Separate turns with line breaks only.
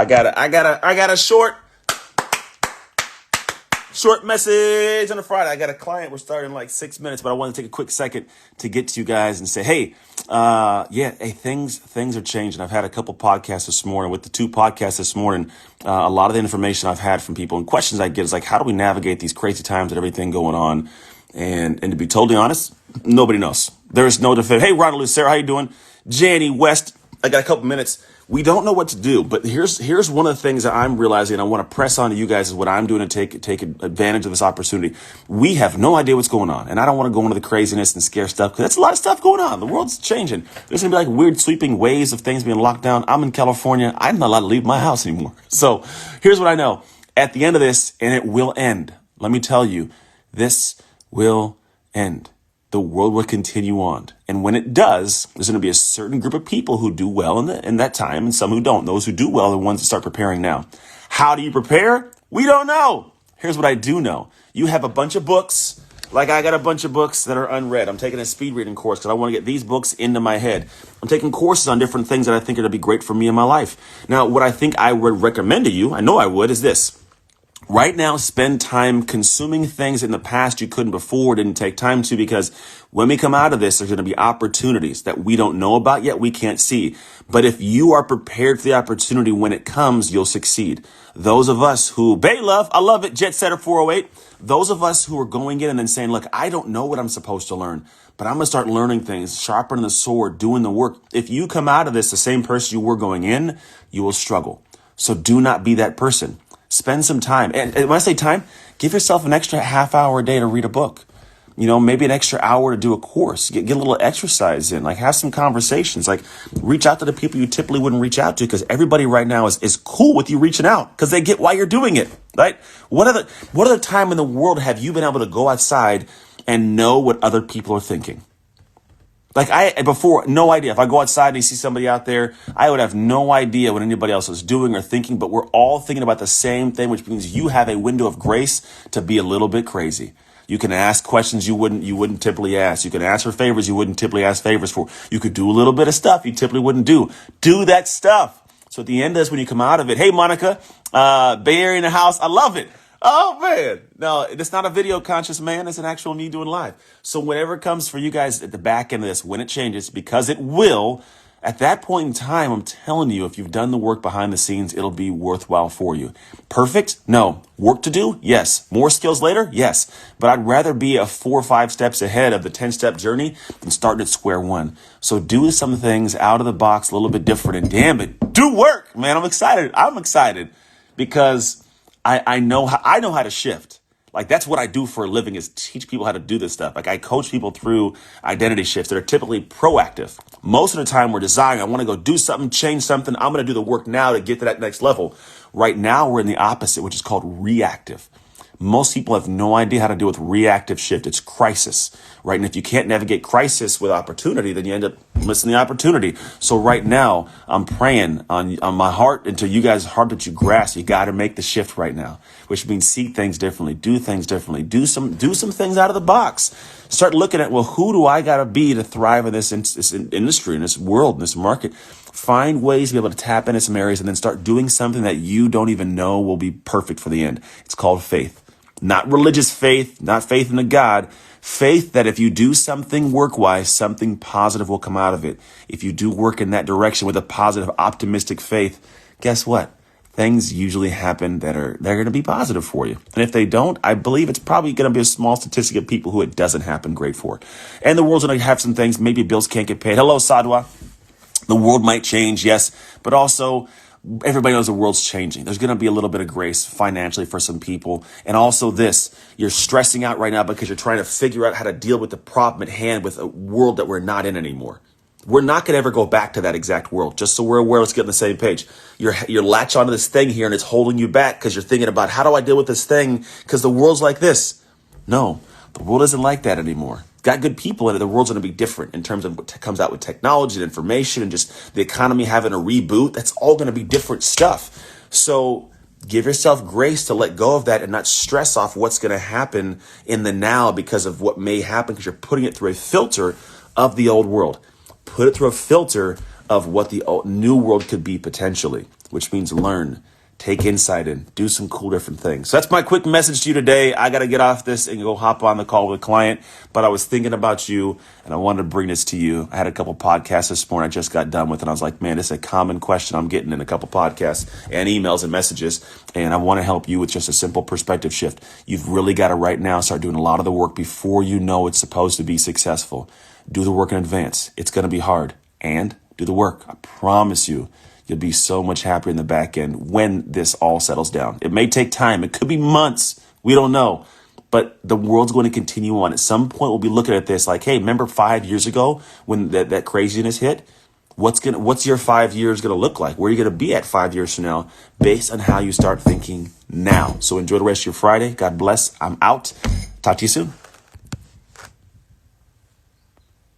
I got a short message on a Friday. I got a client. We're starting in like 6 minutes, but I want to take a quick second to get to you guys and say, hey, things are changing. I've had a couple podcasts this morning. With the 2 podcasts this morning, a lot of the information I've had from people and questions I get is like, how do we navigate these crazy times and everything going on? And to be totally honest, nobody knows. There's no defense. Hey, Ronald, Sarah, how you doing? Jani West, I got a couple minutes. We don't know what to do, but here's one of the things that I'm realizing. I want to press on to you guys is what I'm doing to take advantage of this opportunity. We have no idea what's going on, and I don't want to go into the craziness and scare stuff because that's a lot of stuff going on. The world's changing. There's gonna be like weird sweeping waves of things being locked down. I'm in California. I'm not allowed to leave my house anymore. So here's what I know. At the end of this, and it will end. Let me tell you, this will end. The world will continue on. And when it does, there's going to be a certain group of people who do well in that time and some who don't. Those who do well are the ones that start preparing now. How do you prepare? We don't know. Here's what I do know. You have a bunch of books. Like I got a bunch of books that are unread. I'm taking a speed reading course because I want to get these books into my head. I'm taking courses on different things that I think are going to be great for me in my life. Now, what I think I would recommend to you, I know I would, is this. Right now, spend time consuming things in the past you couldn't before, didn't take time to, because when we come out of this, there's going to be opportunities that we don't know about yet, we can't see. But if you are prepared for the opportunity when it comes, you'll succeed. Those of us who, Bay Love, I love it, Jet Setter 408, those of us who are going in and then saying, look, I don't know what I'm supposed to learn, but I'm going to start learning things, sharpening the sword, doing the work. If you come out of this the same person you were going in, you will struggle. So do not be that person. Spend some time. And when I say time, give yourself an extra half hour a day to read a book. You know, maybe an extra hour to do a course. Get a little exercise in. Like, have some conversations. Like, reach out to the people you typically wouldn't reach out to, because everybody right now is cool with you reaching out because they get why you're doing it, right? What other time in the world have you been able to go outside and know what other people are thinking? Like before, no idea. If I go outside and you see somebody out there, I would have no idea what anybody else is doing or thinking, but we're all thinking about the same thing, which means you have a window of grace to be a little bit crazy. You can ask questions you wouldn't typically ask. You can ask for favors you wouldn't typically ask favors for. You could do a little bit of stuff you typically wouldn't do. Do that stuff. So at the end of this, when you come out of it, hey, Monica, Bay Area in the house, I love it. Oh, man. No, it's not a video conscious man. It's an actual me doing live. So whenever it comes for you guys at the back end of this, when it changes, because it will, at that point in time, I'm telling you, if you've done the work behind the scenes, it'll be worthwhile for you. Perfect? No. Work to do? Yes. More skills later? Yes. But I'd rather be a 4 or 5 steps ahead of the 10-step journey than starting at square one. So do some things out of the box, a little bit different, and damn it, do work, man. I'm excited because I know how to shift. Like, that's what I do for a living, is teach people how to do this stuff. Like, I coach people through identity shifts that are typically proactive. Most of the time we're designing, I want to go do something, change something. I'm going to do the work now to get to that next level. Right now we're in the opposite, which is called reactive. Most people have no idea how to deal with reactive shift. It's crisis, right? And if you can't navigate crisis with opportunity, then you end up missing the opportunity. So right now, I'm praying on my heart, and to you guys' heart, that you grasp. You got to make the shift right now, which means see things differently, do things differently, do some things out of the box. Start looking at, well, who do I got to be to thrive in this industry, in this world, in this market? Find ways to be able to tap into some areas and then start doing something that you don't even know will be perfect for the end. It's called faith. Not religious faith, not faith in a God. Faith that if you do something work-wise, something positive will come out of it. If you do work in that direction with a positive, optimistic faith, guess what? Things usually happen they're going to be positive for you. And if they don't, I believe it's probably going to be a small statistic of people who it doesn't happen great for. And the world's going to have some things. Maybe bills can't get paid. Hello, Sadwa. The world might change, yes, but also everybody knows the world's changing. There's going to be a little bit of grace financially for some people. And also this, you're stressing out right now because you're trying to figure out how to deal with the problem at hand with a world that we're not in anymore. We're not going to ever go back to that exact world. Just so we're aware, let's get on the same page. You're latch onto this thing here and it's holding you back because you're thinking about, how do I deal with this thing? Because the world's like this. No, the world isn't like that anymore. Got good people in it. The world's going to be different in terms of what comes out with technology and information and just the economy having a reboot. That's all going to be different stuff. So give yourself grace to let go of that and not stress off what's going to happen in the now because of what may happen, because you're putting it through a filter of the old world. Put it through a filter of what the new world could be potentially. which means learn, take insight in, do some cool different things. So that's my quick message to you today. I got to get off this and go hop on the call with a client, but I was thinking about you and I wanted to bring this to you. I had a couple podcasts this morning I just got done with, and I was like, man, this is a common question I'm getting in a couple podcasts and emails and messages, and I want to help you with just a simple perspective shift. You've really got to right now start doing a lot of the work before you know it's supposed to be successful. Do the work in advance. It's going to be hard, and do the work. I promise you. You'll be so much happier in the back end when this all settles down. It may take time. It could be months. We don't know. But the world's going to continue on. At some point, we'll be looking at this like, hey, remember 5 years ago when that craziness hit? What's your 5 years going to look like? Where are you going to be at 5 years from now based on how you start thinking now? So enjoy the rest of your Friday. God bless. I'm out. Talk to you soon.